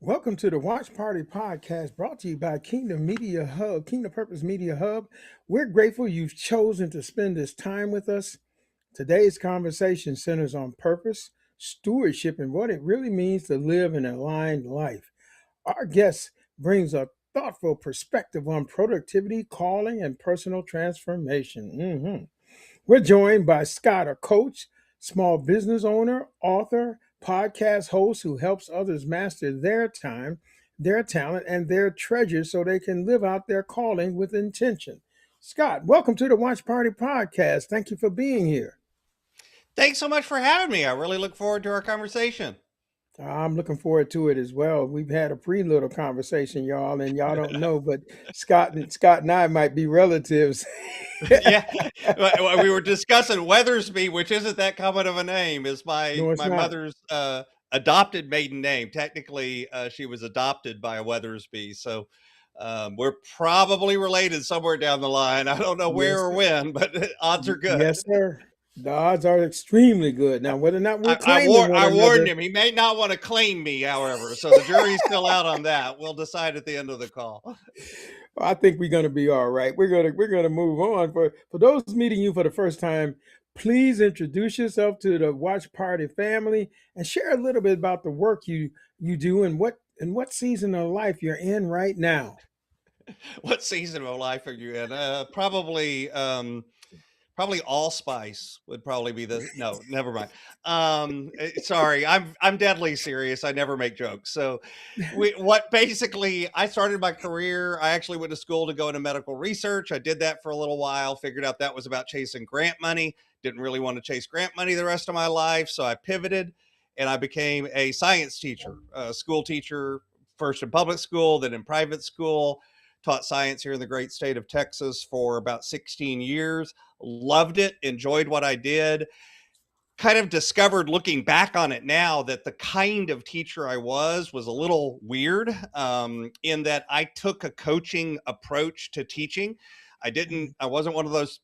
Welcome to the Watch Party podcast brought to you by Kingdom Purpose Media Hub. We're grateful you've chosen to spend this time with us. Today's conversation centers on purpose, stewardship, and what it really means to live an aligned life. Our guest brings a thoughtful perspective on productivity, calling, and personal transformation. We're joined by Scott, a coach, small business owner, author, podcast host who helps others master their time, their talent, and their treasures so they can live out their calling with intention. Scott, welcome to the Watch Party podcast. Thank you for being here. Thanks so much for having me. I really look forward to our conversation. I'm looking forward to it as well. We've had a pre-little conversation, y'all, and y'all don't know, but Scott and I might be relatives. Yeah, we were discussing Weathersby, which isn't that common of a name. Is my No, it's my not. mother's adopted maiden name. Technically, she was adopted by a Weathersby, so we're probably related somewhere down the line. I don't know where Yes, or when, but odds are good. yes, sir. The odds are extremely good. Now, whether or not we're I, claiming one I warned another, him. He may not want to claim me, however, so the jury's still out on that. We'll decide at the end of the call. I think we're going to be all right. We're gonna move on. For those meeting you for the first time, please introduce yourself to the Watch Party family and share a little bit about the work you do and what season of life you're in right now. What season of life are you in? Probably allspice would probably be the no, never mind. Sorry, I'm deadly serious. I never make jokes. So what basically I started my career, I actually went to school to go into medical research. I did that for a little while, figured out that was about chasing grant money. Didn't really want to chase grant money the rest of my life, so I pivoted and I became a science teacher, a school teacher, first in public school, then in private school. Taught science here in the great state of Texas for about 16 years. Loved it, enjoyed what I did. Kind of discovered looking back on it now that the kind of teacher I was a little weird, in that I took a coaching approach to teaching. I wasn't one of those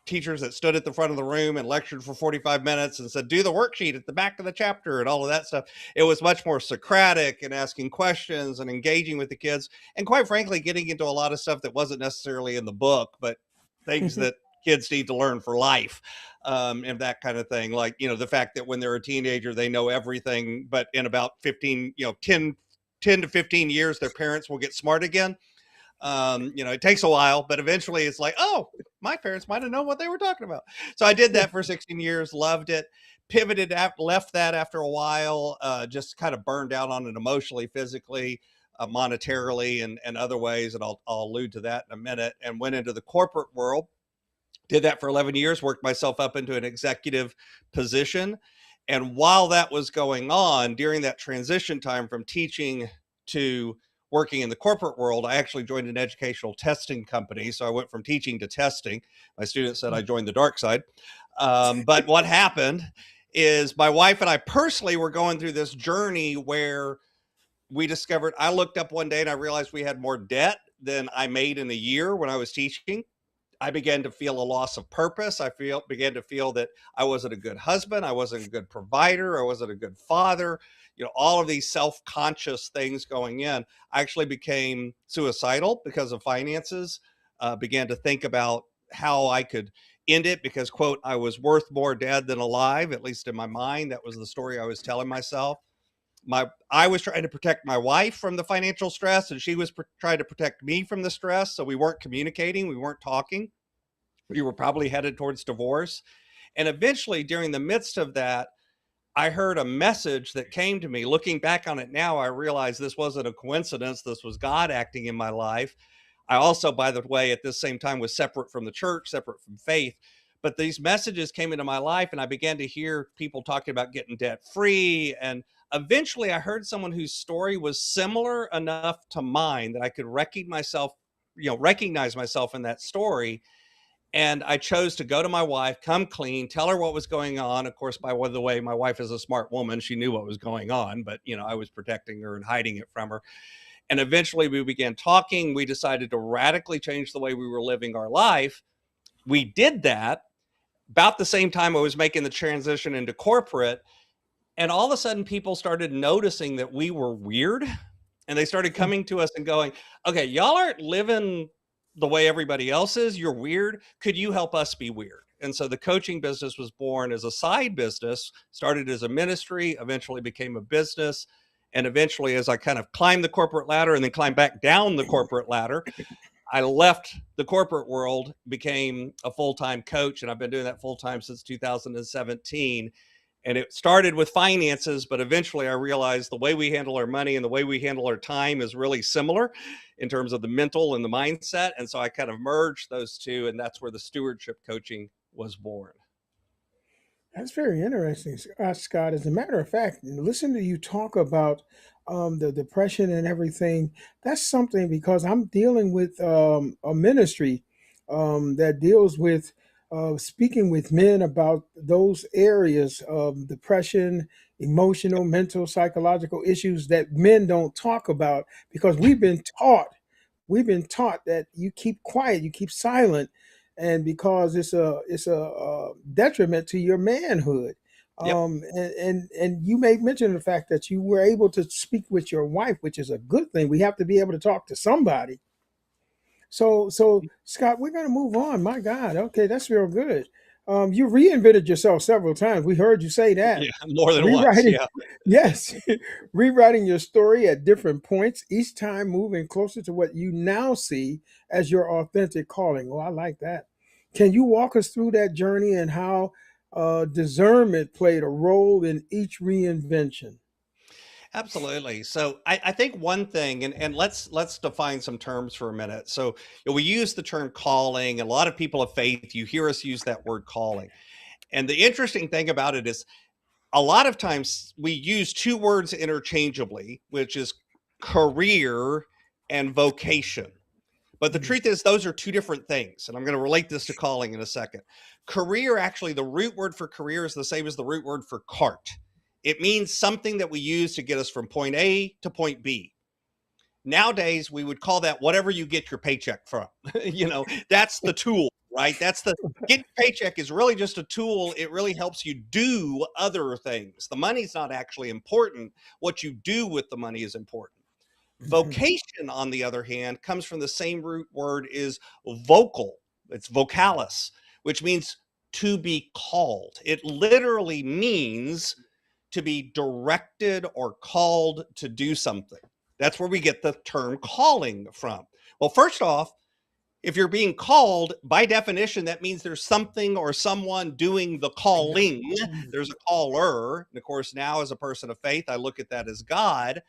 teachers that stood at the front of the room and lectured for 45 minutes and said, do the worksheet at the back of the chapter and all of that stuff. It was much more Socratic and asking questions and engaging with the kids. And quite frankly, getting into a lot of stuff that wasn't necessarily in the book, but things that kids need to learn for life, and that kind of thing. Like, the fact that when they're a teenager, they know everything, but in about 15, 10 to 15 years, their parents will get smart again. It takes a while, but eventually it's like, oh, my parents might have known what they were talking about. So I did that for 16 years, loved it, pivoted, left that after a while, just kind of burned out on it emotionally, physically, monetarily, and other ways. And I'll allude to that in a minute, and went into the corporate world. Did that for 11 years, worked myself up into an executive position. And while that was going on, during that transition time from teaching to working in the corporate world, I actually joined an educational testing company. So I went from teaching to testing. My students said I joined the dark side. But what happened is my wife and I personally were going through this journey where we discovered, I looked up one day and I realized we had more debt than I made in a year when I was teaching. I began to feel a loss of purpose. Began to feel that I wasn't a good husband. I wasn't a good provider. I wasn't a good father. All of these self-conscious things going in. I actually became suicidal because of finances. Began to think about how I could end it because, quote, I was worth more dead than alive, at least in my mind. That was the story I was telling myself. I was trying to protect my wife from the financial stress, and she was trying to protect me from the stress. So we weren't communicating, we weren't talking. We were probably headed towards divorce. And eventually, during the midst of that, I heard a message that came to me. Looking back on it now, I realized this wasn't a coincidence. This was God acting in my life. I also, by the way, at this same time was separate from the church, separate from faith. But these messages came into my life, and I began to hear people talking about getting debt free. And eventually I heard someone whose story was similar enough to mine that I could recognize myself in that story. And I chose to go to my wife, come clean, tell her what was going on. Of course, by the way, my wife is a smart woman. She knew what was going on, but I was protecting her and hiding it from her. And eventually we began talking. We decided to radically change the way we were living our life. We did that about the same time I was making the transition into corporate. And all of a sudden people started noticing that we were weird. And they started coming to us and going, okay, y'all aren't living the way everybody else is. You're weird. Could you help us be weird? And so the coaching business was born as a side business, started as a ministry, eventually became a business. And eventually, as I kind of climbed the corporate ladder and then climbed back down the corporate ladder, I left the corporate world, became a full-time coach, and I've been doing that full-time since 2017. And it started with finances, but eventually I realized the way we handle our money and the way we handle our time is really similar in terms of the mental and the mindset. And so I kind of merged those two, and that's where the stewardship coaching was born. That's very interesting, Scott. As a matter of fact, listen to you talk about the depression and everything. That's something because I'm dealing with a ministry that deals with speaking with men about those areas of depression, emotional, mental, psychological issues that men don't talk about because we've been taught that you keep quiet, you keep silent, and because it's a detriment to your manhood. Yep. And you made mention of the fact that you were able to speak with your wife, which is a good thing. We have to be able to talk to somebody. So Scott, we're going to move on. My God, okay, that's real good. You reinvented yourself several times. We heard you say that. Yeah. More than once. Rewriting, Yeah. yes, rewriting your story at different points, each time moving closer to what you now see as your authentic calling. Oh, I like that. Can you walk us through that journey and how discernment played a role in each reinvention? Absolutely. So I think one thing, and let's define some terms for a minute. So we use the term calling. A lot of people of faith, you hear us use that word calling. And the interesting thing about it is a lot of times we use two words interchangeably, which is career and vocation. But the Mhm. truth is, those are two different things. And I'm going to relate this to calling in a second. Career, actually, the root word for career is the same as the root word for cart. It means something that we use to get us from point A to point B. Nowadays, we would call that whatever you get your paycheck from. That's the tool, right? Getting paycheck is really just a tool. It really helps you do other things. The money's not actually important. What you do with the money is important. Mhm. Vocation, on the other hand, comes from the same root word is vocal. It's vocalis, which means to be called. It literally means to be directed or called to do something. That's where we get the term calling from. Well, first off, if you're being called, by definition, that means there's something or someone doing the calling. There's a caller. And of course, now as a person of faith, I look at that as God.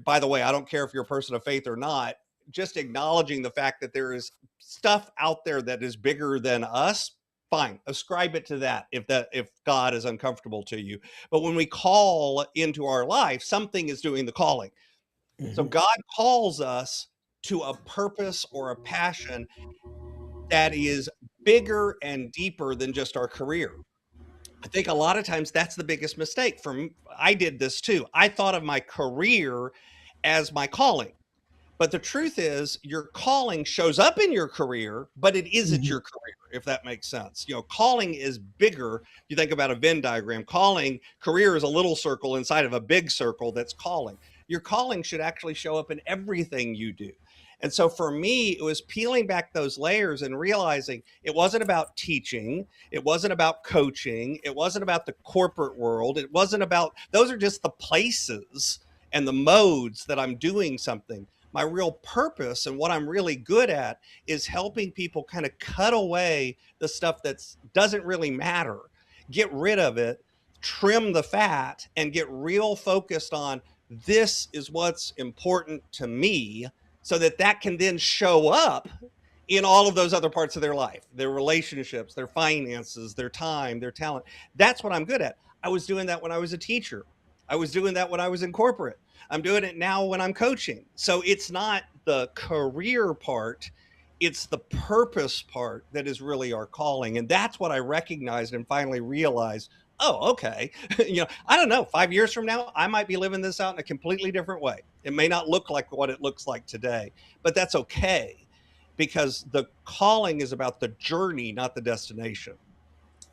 By the way, I don't care if you're a person of faith or not, just acknowledging the fact that there is stuff out there that is bigger than us, fine, ascribe it to that if God is uncomfortable to you. But when we call into our life, something is doing the calling. So Mhm. God calls us to a purpose or a passion that is bigger and deeper than just our career. I think a lot of times that's the biggest mistake. I did this too. I thought of my career as my calling. But the truth is, your calling shows up in your career, but it isn't Mhm. your career, if that makes sense. Calling is bigger. You think about a Venn diagram. Career is a little circle inside of a big circle that's calling. Your calling should actually show up in everything you do. And so for me, it was peeling back those layers and realizing it wasn't about teaching. It wasn't about coaching. It wasn't about the corporate world. It wasn't about, those are just the places and the modes that I'm doing something. My real purpose and what I'm really good at is helping people kind of cut away the stuff that doesn't really matter, get rid of it, trim the fat, and get real focused on this is what's important to me so that that can then show up in all of those other parts of their life, their relationships, their finances, their time, their talent. That's what I'm good at. I was doing that when I was a teacher. I was doing that when I was in corporate. I'm doing it now when I'm coaching. So it's not the career part, it's the purpose part that is really our calling. And that's what I recognized and finally realized. Oh, okay. I don't know. 5 years from now, I might be living this out in a completely different way. It may not look like what it looks like today, but that's okay because the calling is about the journey, not the destination.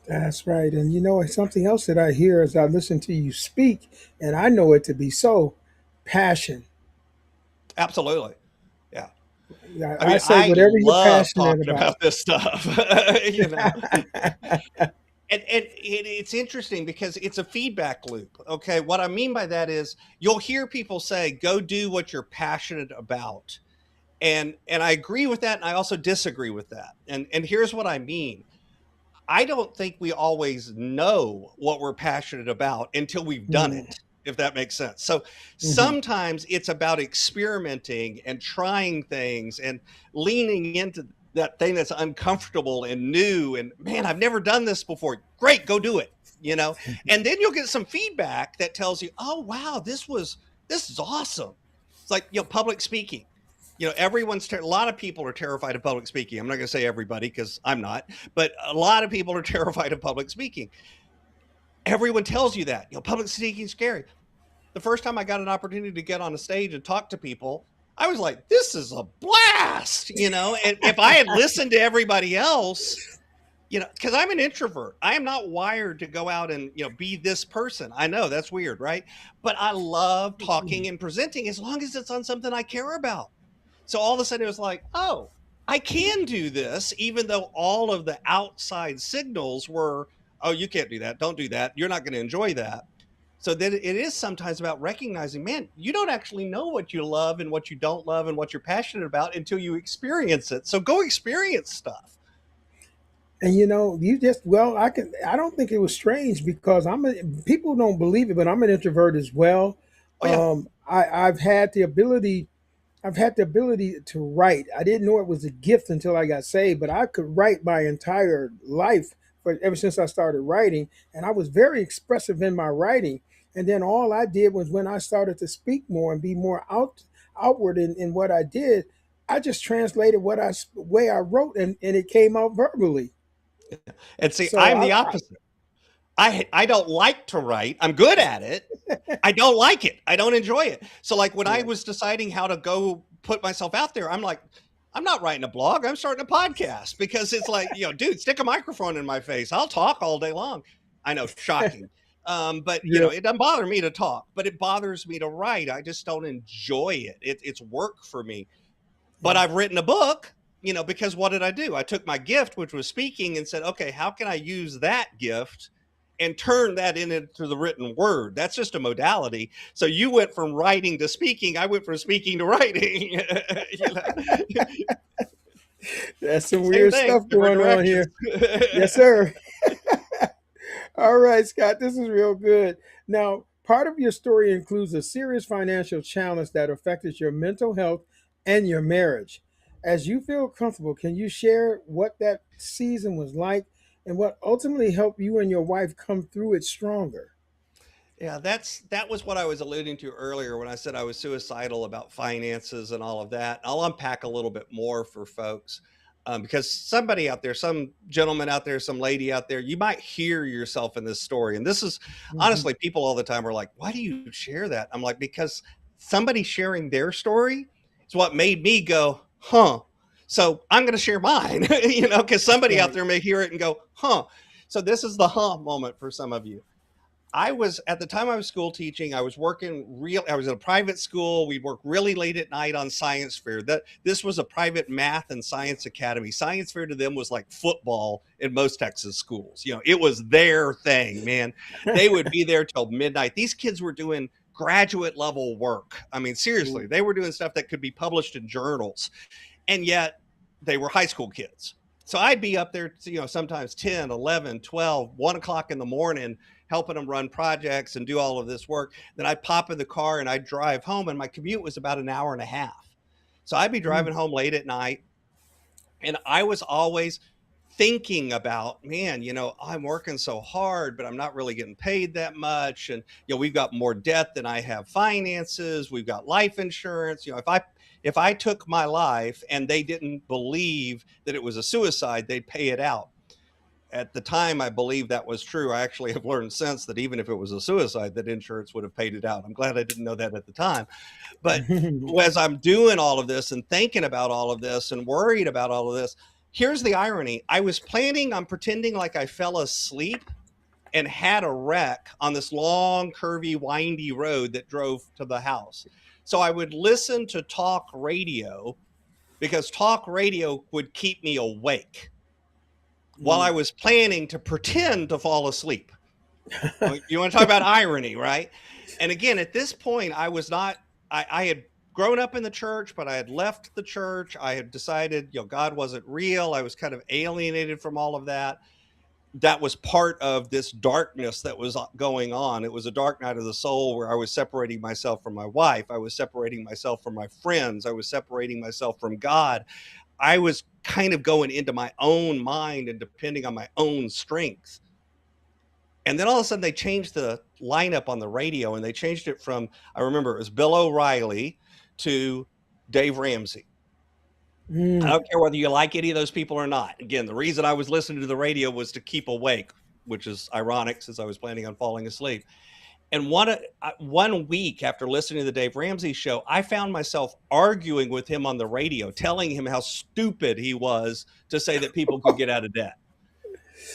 That's right. And something else that I hear as I listen to you speak, and I know it to be so, passion. Absolutely. Yeah. I I mean, say I whatever you're love passionate talking about. about this stuff, you know. It's interesting because it's a feedback loop. Okay, what I mean by that is you'll hear people say, "Go do what you're passionate about," and I agree with that, and I also disagree with that. And here's what I mean. I don't think we always know what we're passionate about until we've done Mm, it, if that makes sense. So mhm. sometimes it's about experimenting and trying things and leaning into that thing that's uncomfortable and new. And man, I've never done this before. Great, go do it. You know, and then you'll get some feedback that tells you, oh, wow, this is awesome. It's like, public speaking. A lot of people are terrified of public speaking. I'm not going to say everybody because I'm not, but a lot of people are terrified of public speaking. Everyone tells you that, public speaking is scary. The first time I got an opportunity to get on a stage and talk to people, I was like, this is a blast, and if I had listened to everybody else, because I'm an introvert, I am not wired to go out and, be this person. I know that's weird, right? But I love talking and presenting as long as it's on something I care about. So all of a sudden it was like, oh, I can do this, even though all of the outside signals were, oh, you can't do that. Don't do that. You're not going to enjoy that. So then it is sometimes about recognizing, man, you don't actually know what you love and what you don't love and what you're passionate about until you experience it. So go experience stuff. And you just I don't think it was strange because people don't believe it, but I'm an introvert as well. Oh, yeah. I've had the ability to write. I didn't know it was a gift until I got saved, but I could write my entire life for ever since I started writing, and I was very expressive in my writing. And then all I did was when I started to speak more and be more outward in what I did, I just translated way I wrote, and it came out verbally. And see, So I'm the opposite. I don't like to write. I'm good at it. I don't like it. I don't enjoy it. So like when I yeah. was deciding how to go put myself out there, I'm like, I'm not writing a blog. I'm starting a podcast because it's like, dude, stick a microphone in my face. I'll talk all day long. I know, shocking. But Yeah. it doesn't bother me to talk, but it bothers me to write. I just don't enjoy it. It's work for me. But Yeah. I've written a book, because what did I do? I took my gift, which was speaking, and said, okay, how can I use that gift and turn that into the written word? That's just a modality. So you went from writing to speaking. I went from speaking to writing. That's some Same weird thing, stuff different going on directions. here. Yes, sir. All right, Scott, this is real good. Now, part of your story includes a serious financial challenge that affected your mental health and your marriage. As you feel comfortable, can you share what that season was like and what ultimately helped you and your wife come through it stronger? Yeah, that was what I was alluding to earlier when I said I was suicidal about finances and all of that. I'll unpack a little bit more for folks, because somebody out there, some gentleman out there, some lady out there, you might hear yourself in this story. And this is Mhm. honestly, people all the time are like, "Why do you share that?" I'm like, because somebody sharing their story is what made me go, "Huh." So I'm going to share mine, because somebody out Right. there may hear it and go, "Huh." So this is the huh moment for some of you. I was at the time I was school teaching. I was I was in a private school. We'd work really late at night on science fair. That this was a private math and science academy. Science fair to them was like football in most Texas schools. It was their thing, man. They would be there till midnight. These kids were doing graduate level work. I mean, seriously, Ooh. they were doing stuff that could be published in journals, and yet they were high school kids. So I'd be up there, sometimes 10, 11, 12, 1 o'clock in the morning, helping them run projects and do all of this work. Then I'd pop in the car and I'd drive home, and my commute was about an hour and a half. So I'd be Mm. driving home late at night, and I was always thinking about, man, I'm working so hard, but I'm not really getting paid that much. And, we've got more debt than I have finances. We've got life insurance. If I took my life and they didn't believe that it was a suicide, they'd pay it out. At the time, I believe that was true. I actually have learned since that even if it was a suicide, that insurance would have paid it out. I'm glad I didn't know that at the time. But as I'm doing all of this and thinking about all of this and worried about all of this, here's the irony. I was planning on pretending like I fell asleep and had a wreck on this long, curvy, windy road that drove to the house. So I would listen to talk radio because talk radio would keep me awake while I Mm. was planning to pretend to fall asleep. You want to talk about irony, right? And again, at this point, I was not, I had grown up in the church, but I had left the church. I had decided, God wasn't real. I was kind of alienated from all of that. That was part of this darkness that was going on. It was a dark night of the soul where I was separating myself from my wife. I was separating myself from my friends. I was separating myself from God. I was kind of going into my own mind and depending on my own strength. And then all of a sudden they changed the lineup on the radio and they changed it from, I remember it was Bill O'Reilly to Dave Ramsey. I Mm. don't care whether you like any of those people or not. Again, the reason I was listening to the radio was to keep awake, which is ironic since I was planning on falling asleep. And one week after listening to the Dave Ramsey show, I found myself arguing with him on the radio, telling him how stupid he was to say that people could get out of debt.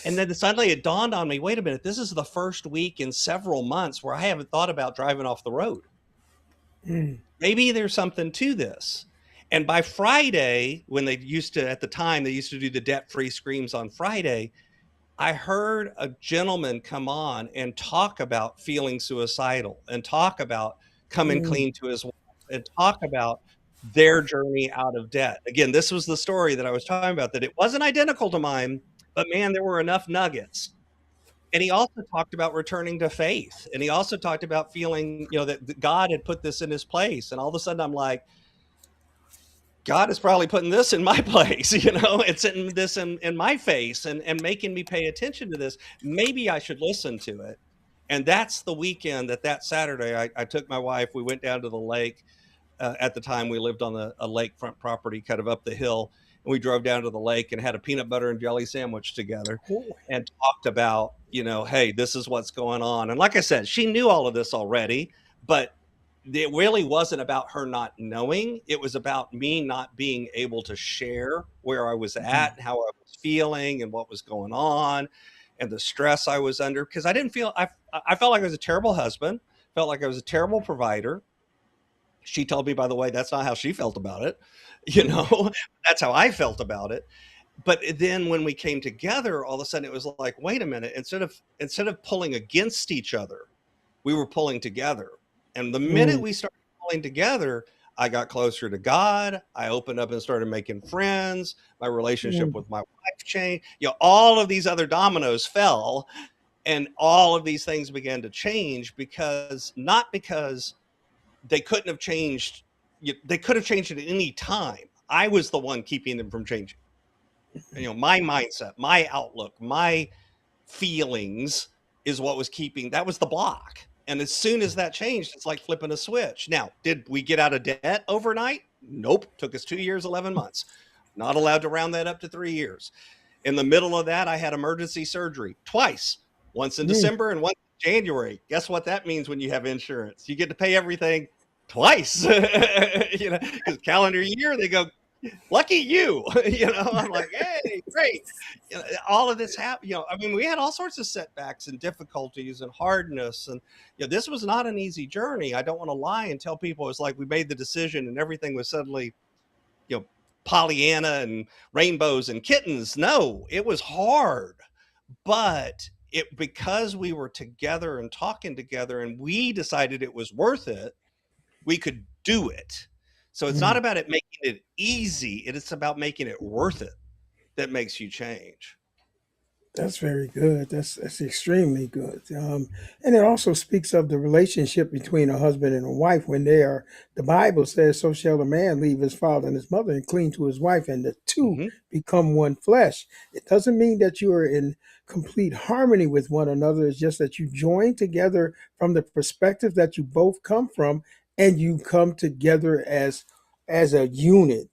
And then suddenly it dawned on me, wait a minute, this is the first week in several months where I haven't thought about driving off the road. Mm. Maybe there's something to this. And by Friday, when they used to, at the time, they used to do the debt-free screams on Friday, I heard a gentleman come on and talk about feeling suicidal and talk about coming Mm. clean to his wife and talk about their journey out of debt. Again, this was the story that I was talking about, that it wasn't identical to mine, but man, there were enough nuggets. And he also talked about returning to faith. And he also talked about feeling, that God had put this in his place. And all of a sudden I'm like, God is probably putting this in my place, it's in this in my face and making me pay attention to this. Maybe I should listen to it. And that's the weekend that Saturday, I took my wife, we went down to the lake. At the time, we lived on a lakefront property kind of up the hill. And we drove down to the lake and had a peanut butter and jelly sandwich together Oh. and talked about, hey, this is what's going on. And like I said, she knew all of this already, but it really wasn't about her not knowing. It was about me not being able to share where I was Mm. at, how I was feeling, and what was going on, and the stress I was under. Because I felt like I was a terrible husband, felt like I was a terrible provider. She told me, by the way, that's not how she felt about it. You Mm. know, that's how I felt about it. But then when we came together, all of a sudden it was like, wait a minute, instead of pulling against each other, we were pulling together. And the minute Mm. we started pulling together, I got closer to God. I opened up and started making friends. My relationship Mm. with my wife changed. All of these other dominoes fell, and all of these things began to change not because they couldn't have changed. They could have changed at any time. I was the one keeping them from changing. My mindset, my outlook, my feelings is what was that was the block. And as soon as that changed, it's like flipping a switch. Now, did we get out of debt overnight? Nope. Took us 2 years, 11 months. Not allowed to round that up to 3 years. In the middle of that, I had emergency surgery twice, once in Mm. December and once in January. Guess what that means when you have insurance? You get to pay everything twice. Because calendar year, they go, lucky you. I'm like, hey, great. All of this happened. I mean, we had all sorts of setbacks and difficulties and hardness, and this was not an easy journey. I don't want to lie and tell people it's like we made the decision and everything was suddenly you know Pollyanna and rainbows and kittens. No, it was hard, but it because we were together and talking together and we decided it was worth it, we could do it. So it's not Mm. about it making it easy, it's about making it worth it that makes you change. That's very good. That's extremely good. And it also speaks of the relationship between a husband and a wife when they are. The Bible says, "So shall a man leave his father and his mother and cling to his wife, and the two Mhm. become one flesh." It doesn't mean that you are in complete harmony with one another. It's just that you join together from the perspective that you both come from, and you come together as a unit,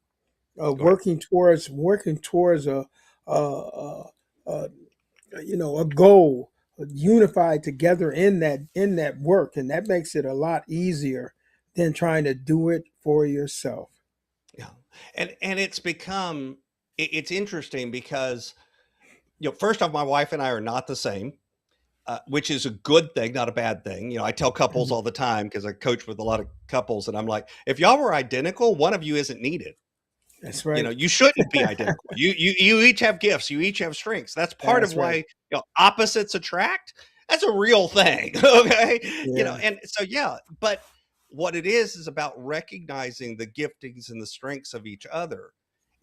Right. working towards a a goal, unified together in that work, and that makes it a lot easier than trying to do it for yourself. Yeah. And it's become it's interesting because first off, my wife and I are not the same. which is a good thing, not a bad thing. You know, I tell couples Mhm. all the time because I coach with a lot of couples, and I'm like, if y'all were identical, one of you isn't needed. That's You right. know, you shouldn't be identical. You each have gifts. You each have strengths. That's part of That's why, right. you know, opposites attract. That's a real thing. Okay. You know, Yeah. and so yeah, but what it is about recognizing the giftings and the strengths of each other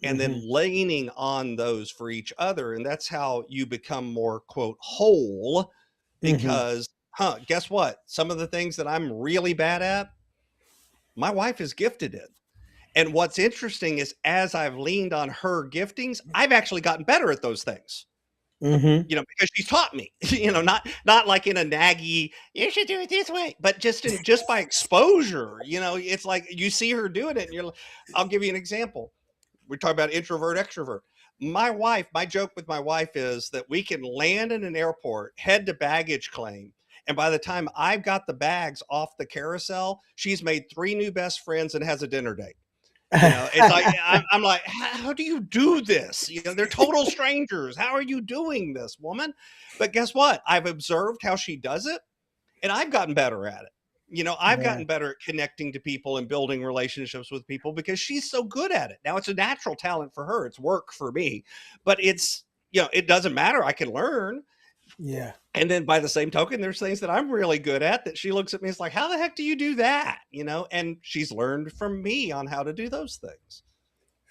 and then Hmm. leaning on those for each other. And that's how you become more, quote, whole. Hmm. Because, guess what? Some of the things that I'm really bad at, my wife is gifted in. And what's interesting is as I've leaned on her giftings, I've actually gotten better at those things. Hmm. You know, because she's taught me, you know, not like in a naggy, you should do it this way, but just by exposure, you know, it's like you see her doing it and you're like, I'll give you an example. We talk about introvert, extrovert. My joke with my wife is that we can land in an airport, head to baggage claim, and by the time I've got the bags off the carousel, she's made 3 new best friends and has a dinner date. You know, it's like I'm like, how do you do this? You know, they're total strangers. How are you doing this, woman? But guess what? I've observed how she does it, and I've gotten better at it. You know, I've Yeah. gotten better at connecting to people and building relationships with people because she's so good at it. Now it's a natural talent for her. It's work for me, but it's, you know, it doesn't matter. I can learn. Yeah. And then by the same token, there's things that I'm really good at that she looks at me, it's like, how the heck do you do that? You know, and she's learned from me on how to do those things.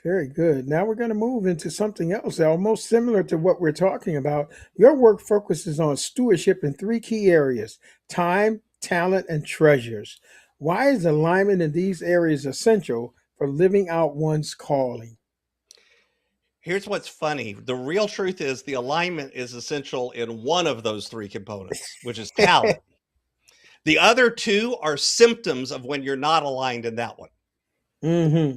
Very good. Now we're going to move into something else, almost similar to what we're talking about. Your work focuses on stewardship in three key areas: time, talent, and treasures. Why is alignment in these areas essential for living out one's calling? Here's what's funny. The real truth is the alignment is essential in one of those 3 components, which is talent. The other 2 are symptoms of when you're not aligned in that one. Hmm.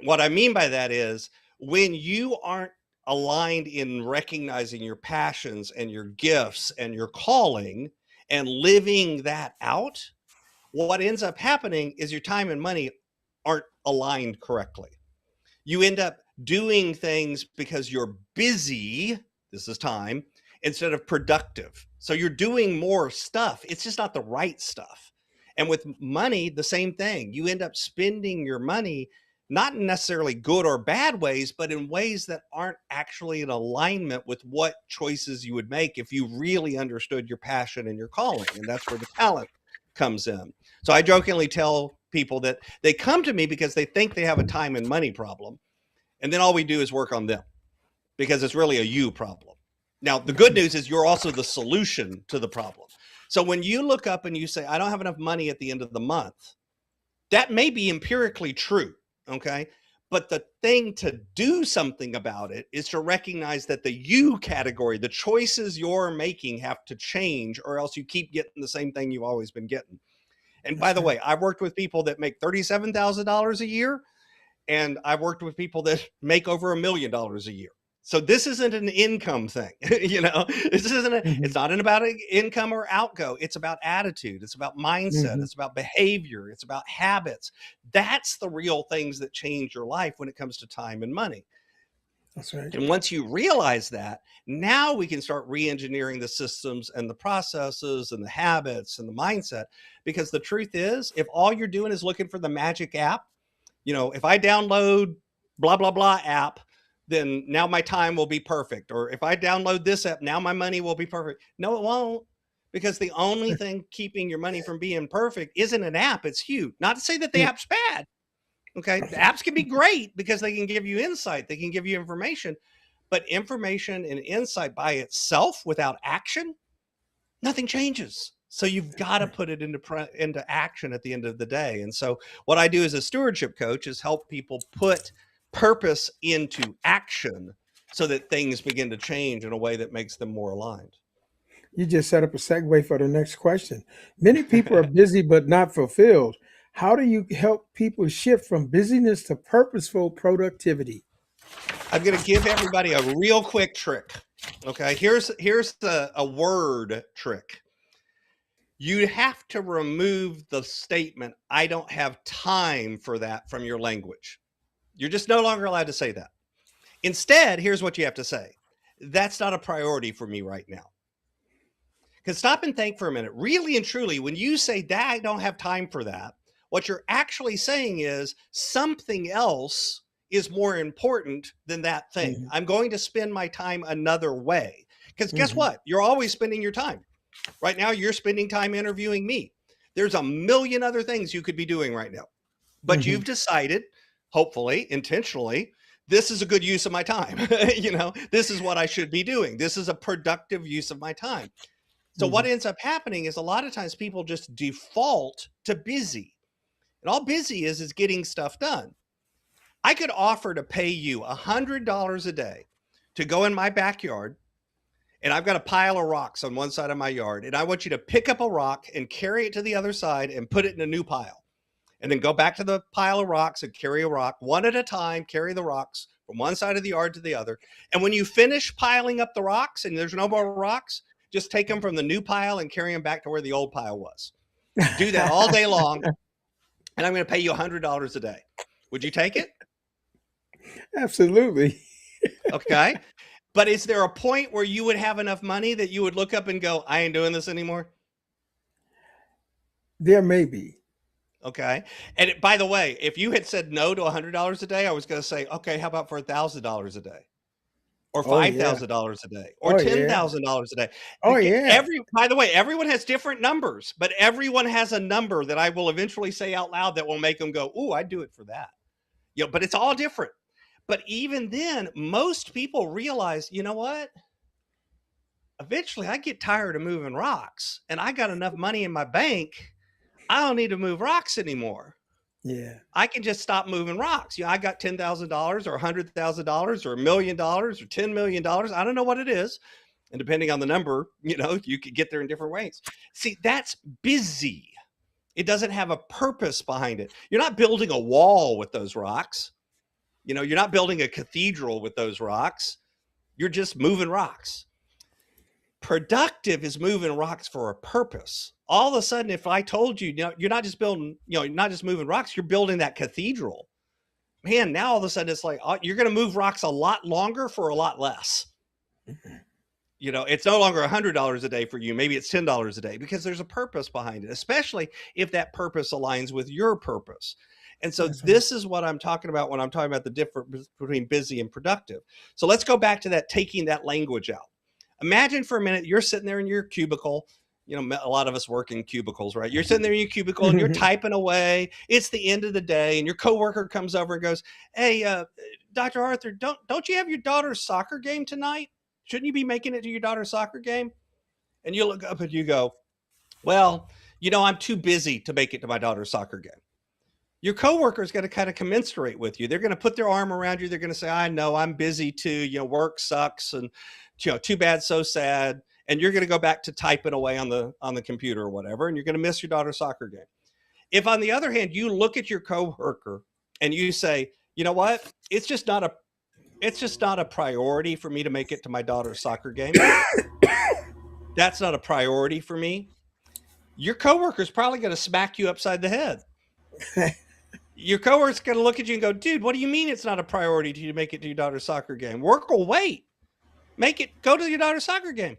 What I mean by that is when you aren't aligned in recognizing your passions and your gifts and your calling and living that out, what ends up happening is your time and money aren't aligned correctly. You end up doing things because you're busy, this is time, instead of productive. So you're doing more stuff. It's just not the right stuff. And with money, the same thing. You end up spending your money not necessarily good or bad ways, but in ways that aren't actually in alignment with what choices you would make if you really understood your passion and your calling. And that's where the talent comes in. So I jokingly tell people that they come to me because they think they have a time and money problem. And then all we do is work on them because it's really a you problem. Now, the good news is you're also the solution to the problem. So when you look up and you say, I don't have enough money at the end of the month, that may be empirically true. Okay. But the thing to do something about it is to recognize that the you category, the choices you're making have to change, or else you keep getting the same thing you've always been getting. And by That's the right. way, I've worked with people that make $37,000 a year, and I've worked with people that make over $1 million a year. So this isn't an income thing, you know. Hmm. It's not about income or outgo. It's about attitude. It's about mindset. Hmm. It's about behavior. It's about habits. That's the real things that change your life when it comes to time and money. That's right. And once you realize that, now we can start re-engineering the systems and the processes and the habits and the mindset. Because the truth is, if all you're doing is looking for the magic app, you know, if I download blah, blah, blah app, then now my time will be perfect. Or if I download this app, now my money will be perfect. No, it won't. Because the only thing keeping your money from being perfect isn't an app, it's you. Not to say that the Yeah. app's bad. Okay. The apps can be great because they can give you insight, they can give you information. But information and insight by itself without action, nothing changes. So you've got to put it into action at the end of the day. And so what I do as a stewardship coach is help people put purpose into action so that things begin to change in a way that makes them more aligned. You just set up a segue for the next question. Many people are busy but not fulfilled. How do you help people shift from busyness to purposeful productivity? I'm going to give everybody a real quick trick. Okay, here's a word trick. You have to remove the statement, I don't have time for that, from your language. You're just no longer allowed to say that. Instead, here's what you have to say: that's not a priority for me right now. Because stop and think for a minute. Really and truly, when you say that I don't have time for that, what you're actually saying is something else is more important than that thing. Mhm. I'm going to spend my time another way. Because guess Mhm. what? You're always spending your time. Right now, you're spending time interviewing me. There's a million other things you could be doing right now. But Mhm. you've decided, hopefully, intentionally, this is a good use of my time. This is what I should be doing. This is a productive use of my time. So what Mhm. ends up happening is a lot of times people just default to busy. And all busy is getting stuff done. I could offer to pay you $100 a day to go in my backyard, and I've got a pile of rocks on one side of my yard, and I want you to pick up a rock and carry it to the other side and put it in a new pile. And then go back to the pile of rocks and carry a rock one at a time, carry the rocks from one side of the yard to the other. And when you finish piling up the rocks and there's no more rocks, just take them from the new pile and carry them back to where the old pile was. Do that all day long, and I'm going to pay you $100 a day. Would you take it? Absolutely. Okay. But is there a point where you would have enough money that you would look up and go, I ain't doing this anymore? There may be. Okay. And by the way, if you had said no to $100 a day, I was going to say, okay, how about for $1,000 a day? Or Oh yeah. $5,000 a day, or Oh yeah. $10,000 a day. Oh yeah. By the way, everyone has different numbers, but everyone has a number that I will eventually say out loud that will make them go, "Ooh, I'd do it for that." But it's all different. But even then, most people realize, you know what? Eventually, I get tired of moving rocks, and I got enough money in my bank. I don't need to move rocks anymore. Yeah. I can just stop moving rocks. I got $10,000 or $100,000 or $1,000,000 or $10 million. I don't know what it is. And depending on the number, you could get there in different ways. See, that's busy. It doesn't have a purpose behind it. You're not building a wall with those rocks. You're not building a cathedral with those rocks. You're just moving rocks. Productive is moving rocks for a purpose. All of a sudden, if I told you, you're not just building, you're not just moving rocks, you're building that cathedral. Man, now all of a sudden it's like, you're going to move rocks a lot longer for a lot less. It's no longer $100 a day for you. Maybe it's $10 a day because there's a purpose behind it, especially if that purpose aligns with your purpose. And so That's right. this is what I'm talking about when I'm talking about the difference between busy and productive. So let's go back to that, taking that language out. Imagine for a minute, you're sitting there in your cubicle. A lot of us work in cubicles, right? You're sitting there in your cubicle and you're typing away. It's the end of the day, and your coworker comes over and goes, "Hey, Dr. Arthur, don't you have your daughter's soccer game tonight? Shouldn't you be making it to your daughter's soccer game?" And you look up and you go, "Well, I'm too busy to make it to my daughter's soccer game." Your coworker is going to kind of commensurate with you. They're going to put their arm around you. They're going to say, "I know, I'm busy too. Work sucks, and too bad, so sad." And you're going to go back to typing away on the computer or whatever, and you're going to miss your daughter's soccer game. If, on the other hand, you look at your coworker and you say, "You know what? It's just not a priority for me to make it to my daughter's soccer game. That's not a priority for me." Your coworker is probably going to smack you upside the head. Your coworker's going to look at you and go, "Dude, what do you mean it's not a priority to you to make it to your daughter's soccer game? Work will wait. Go to your daughter's soccer game."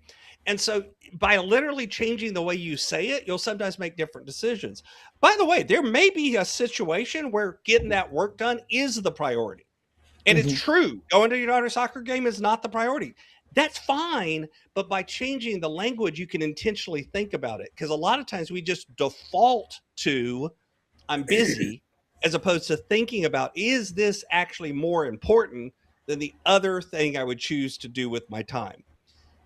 And so by literally changing the way you say it, you'll sometimes make different decisions. By the way, there may be a situation where getting that work done is the priority. And it's Mhm. true. Going to your daughter's soccer game is not the priority. That's fine. But by changing the language, you can intentionally think about it. Because a lot of times we just default to, "I'm busy," as opposed to thinking about, is this actually more important than the other thing I would choose to do with my time?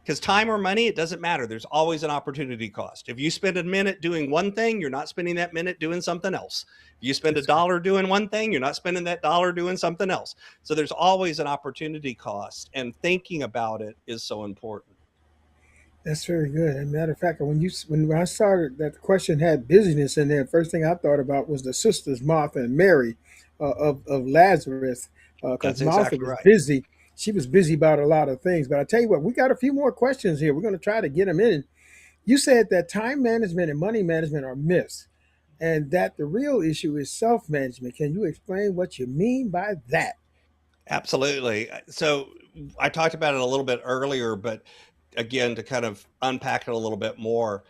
Because time or money, it doesn't matter. There's always an opportunity cost. If you spend a minute doing one thing, you're not spending that minute doing something else. If you spend a That's right. dollar doing one thing, you're not spending that dollar doing something else. So there's always an opportunity cost, and thinking about it is so important. That's very good. As a matter of fact, when I started that the question had busyness in there, first thing I thought about was the sisters Martha and Mary of Lazarus, because That's Martha exactly was right. busy. She was busy about a lot of things. But I tell you what, we got a few more questions here. We're going to try to get them in. You said that time management and money management are myths, and that the real issue is self management. Can you explain what you mean by that? Absolutely. So I talked about it a little bit earlier, but again, to kind of unpack it a little bit more,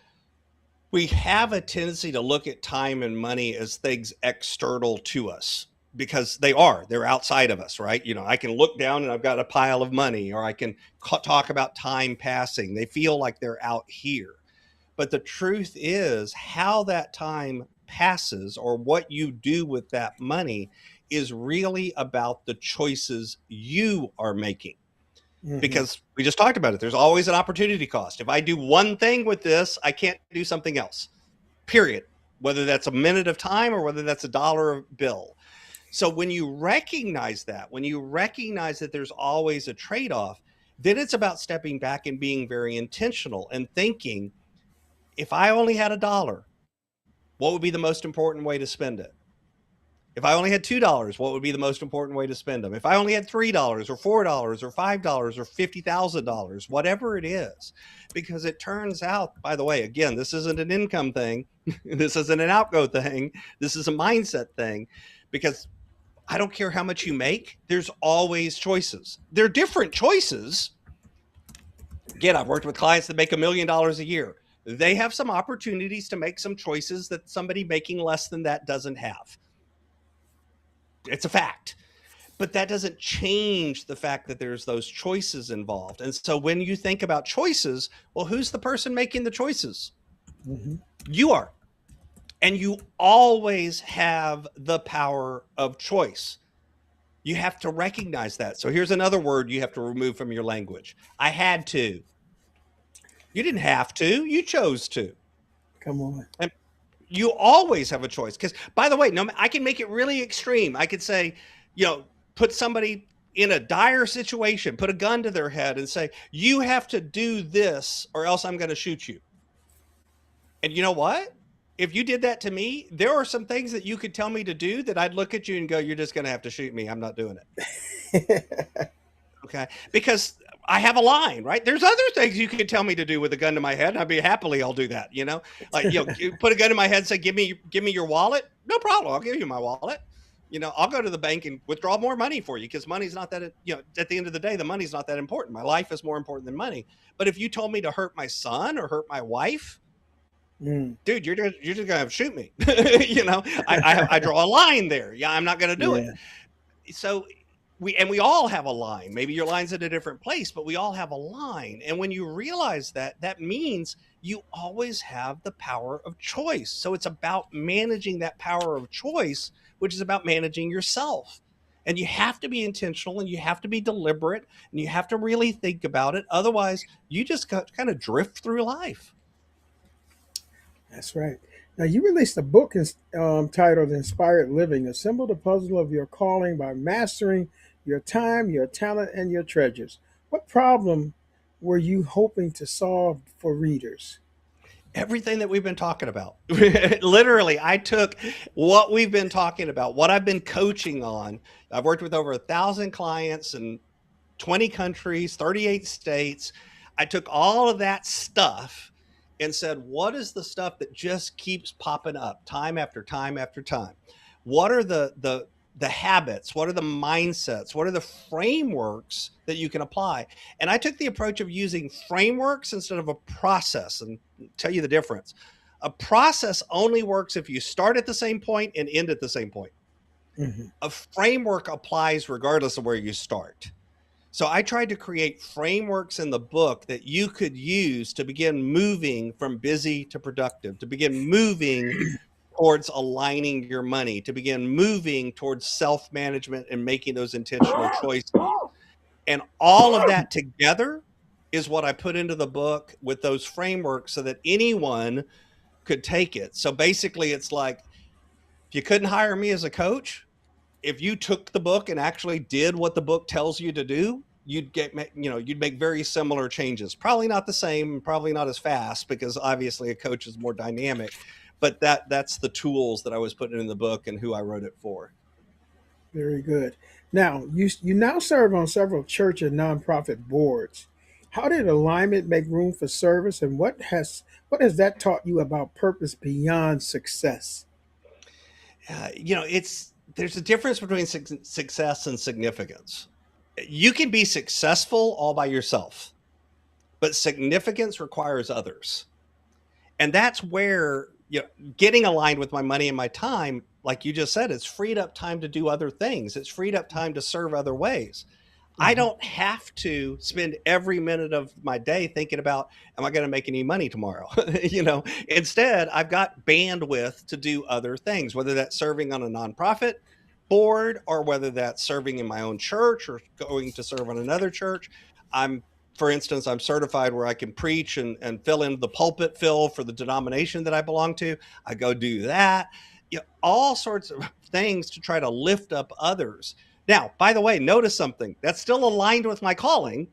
we have a tendency to look at time and money as things external to us, because they're outside of us, right? I can look down and I've got a pile of money, or I can talk about time passing. They feel like they're out here. But the truth is, how that time passes or what you do with that money is really about the choices you are making. Hmm. Because we just talked about it. There's always an opportunity cost. If I do one thing with this, I can't do something else, period. Whether that's a minute of time or whether that's a dollar bill. So when you recognize that there's always a trade-off, then it's about stepping back and being very intentional and thinking, if I only had a dollar, what would be the most important way to spend it? If I only had $2, what would be the most important way to spend them? If I only had $3 or $4 or $5 or $50,000, whatever it is, because it turns out, by the way, again, this isn't an income thing. This isn't an outgo thing. This is a mindset thing, because I don't care how much you make. There's always choices. They're different choices. Again, I've worked with clients that make $1 million a year. They have some opportunities to make some choices that somebody making less than that doesn't have. It's a fact. But that doesn't change the fact that there's those choices involved. And so when you think about choices, well, who's the person making the choices? Hmm. You are. And you always have the power of choice. You have to recognize that. So here's another word you have to remove from your language. I had to. You didn't have to. You chose to. Come on. And you always have a choice. Because, by the way, no, I can make it really extreme. I could say, put somebody in a dire situation, put a gun to their head and say, you have to do this or else I'm going to shoot you. And you know what? If you did that to me, there are some things that you could tell me to do that I'd look at you and go, you're just going to have to shoot me. I'm not doing it. Okay. Because I have a line, right? There's other things you could tell me to do with a gun to my head. And I'd be happily, I'll do that. Like, you put a gun in my head and say, give me your wallet. No problem. I'll give you my wallet. I'll go to the bank and withdraw more money for you, because money's not that, at the end of the day, the money's not that important. My life is more important than money. But if you told me to hurt my son or hurt my wife, dude, you're just gonna have to shoot me. I draw a line there. Yeah, I'm not gonna do it. Yeah, So we all have a line. Maybe your line's at a different place, but we all have a line. And when you realize that, that means you always have the power of choice. So it's about managing that power of choice, which is about managing yourself. And you have to be intentional, and you have to be deliberate, and you have to really think about it. Otherwise, you just kind of drift through life. that's right. Now, you released a book titled Inspired Living. Assemble the puzzle of your calling by mastering your time, your talent, and your treasures. What problem were you hoping to solve for readers? Everything that we've been talking about. Literally, I took what we've been talking about, what I've been coaching on. I've worked with over 1,000 clients in 20 countries, 38 states. I took all of that stuff and said, what is the stuff that just keeps popping up time after time after time? What are the habits? What are the mindsets? What are the frameworks that you can apply? And I took the approach of using frameworks instead of a process, and I'll tell you the difference. A process only works if you start at the same point and end at the same point. Hmm. A framework applies regardless of where you start. So I tried to create frameworks in the book that you could use to begin moving from busy to productive, to begin moving towards aligning your money, to begin moving towards self-management and making those intentional choices. And all of that together is what I put into the book with those frameworks so that anyone could take it. So basically, it's like, if you couldn't hire me as a coach, if you took the book and actually did what the book tells you to do, you'd make very similar changes. Probably not the same, probably not as fast, because obviously a coach is more dynamic. But that's the tools that I was putting in the book and who I wrote it for. Very good. Now, you now serve on several church and nonprofit boards. How did alignment make room for service, and what has that taught you about purpose beyond success? It's there's a difference between success and significance. You can be successful all by yourself. but significance requires others. And that's where, getting aligned with my money and my time, like you just said, it's freed up time to do other things. It's freed up time to serve other ways. I Hmm. don't have to spend every minute of my day thinking about, am I going to make any money tomorrow? Instead, I've got bandwidth to do other things, whether that's serving on a nonprofit board or whether that's serving in my own church or going to serve on another church. I'm, for instance, I'm certified where I can preach and fill in the pulpit fill for the denomination that I belong to. I go do that. All sorts of things to try to lift up others. Now, by the way, notice something that's still aligned with my calling,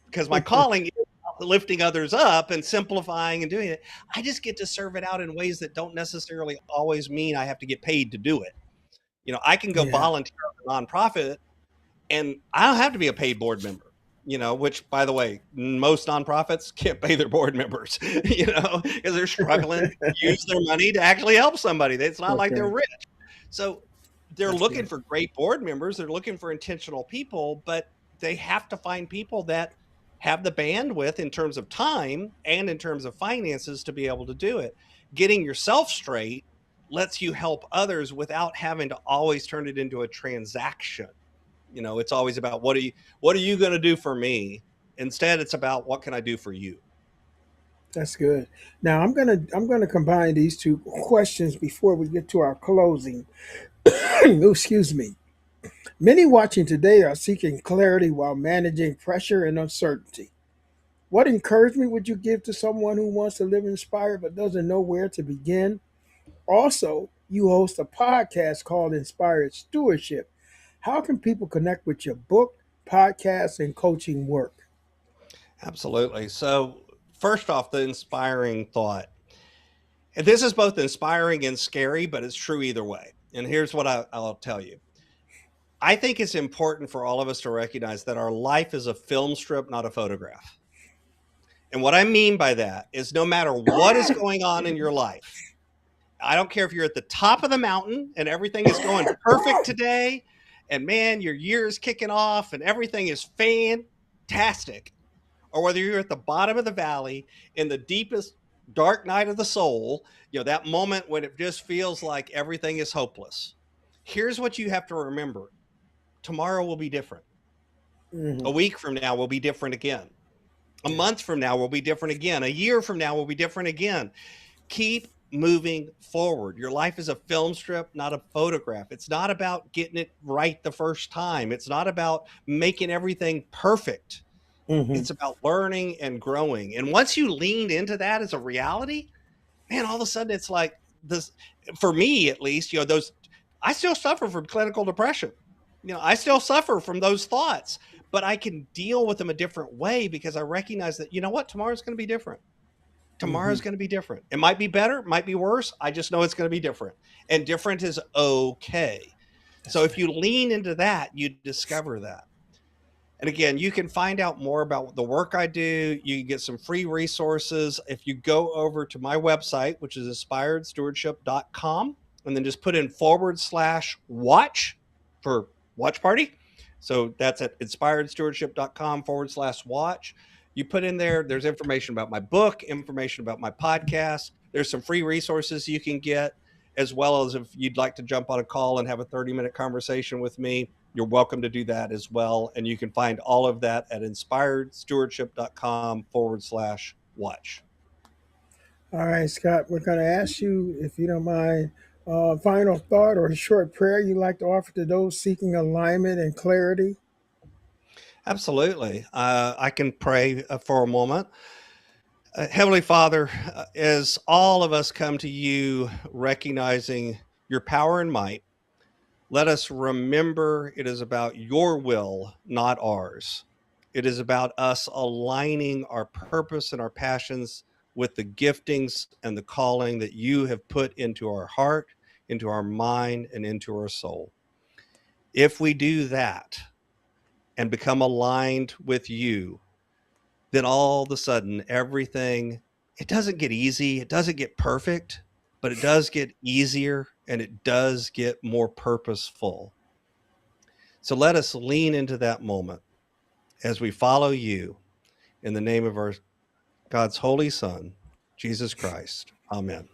because my calling is lifting others up and simplifying and doing it. I just get to serve it out in ways that don't necessarily always mean I have to get paid to do it. I can go Yeah. volunteer at a nonprofit and I don't have to be a paid board member. Which, by the way, most nonprofits can't pay their board members, because they're struggling to use their money to actually help somebody. It's not like they're Okay. rich. So they're That's looking good. for great board members. They're looking for intentional people, but they have to find people that have the bandwidth in terms of time and in terms of finances to be able to do it. Getting yourself straight lets you help others without having to always turn it into a transaction. It's always about what are you going to do for me? Instead, it's about what can I do for you? That's good. Now I'm gonna combine these two questions before we get to our closing. Oh, excuse me. Many watching today are seeking clarity while managing pressure and uncertainty. What encouragement would you give to someone who wants to live inspired but doesn't know where to begin? Also, you host a podcast called Inspired Stewardship. How can people connect with your book, podcast, and coaching work? Absolutely. So, first off, the inspiring thought. And this is both inspiring and scary, but it's true either way. And here's what I'll tell you. I think it's important for all of us to recognize that our life is a film strip, not a photograph. And what I mean by that is no matter what is going on in your life, I don't care if you're at the top of the mountain and everything is going perfect today, and man, your year is kicking off and everything is fantastic, or whether you're at the bottom of the valley in the deepest dark night of the soul, that moment when it just feels like everything is hopeless. Here's what you have to remember: tomorrow will be different. A Hmm. week from now will be different again. A Yeah. month from now will be different again. A year from now will be different again. Keep moving forward. Your life is a film strip, not a photograph. It's not about getting it right the first time. It's not about making everything perfect. Hmm. It's about learning and growing. And once you lean into that as a reality, man, all of a sudden it's like this, for me at least, those, I still suffer from clinical depression. I still suffer from those thoughts, but I can deal with them a different way because I recognize that, tomorrow's going to be different. Hmm. Tomorrow's going to be different. It might be better, might be worse. I just know it's going to be different. And different is okay. So That's if right. you lean into that, you discover that. And again, you can find out more about the work I do. You can get some free resources if you go over to my website, which is inspiredstewardship.com, and then just put in /watch for watch party. So that's at inspiredstewardship.com /watch. You put in there, there's information about my book, information about my podcast. There's some free resources you can get, as well as if you'd like to jump on a call and have a 30-minute conversation with me, you're welcome to do that as well. And you can find all of that at inspiredstewardship.com /watch. All right, Scott, we're going to ask you, if you don't mind, final thought or a short prayer you'd like to offer to those seeking alignment and clarity. Absolutely. I can pray for a moment. Heavenly Father, as all of us come to you recognizing your power and might, let us remember it is about your will, not ours. It is about us aligning our purpose and our passions with the giftings and the calling that you have put into our heart, into our mind, and into our soul. If we do that and become aligned with you, then all of a sudden everything, it doesn't get easy, it doesn't get perfect, but it does get easier and it does get more purposeful. So let us lean into that moment as we follow you In the name of our God's holy Son, Jesus Christ. Amen.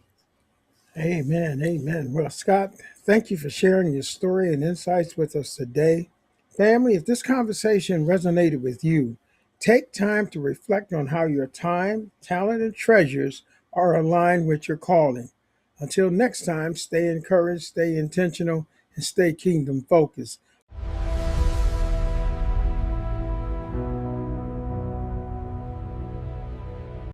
Amen. Amen. Well, Scott, thank you for sharing your story and insights with us today. Family, if this conversation resonated with you, take time to reflect on how your time, talent, and treasures are aligned with your calling. Until next time, stay encouraged, stay intentional, and stay kingdom focused.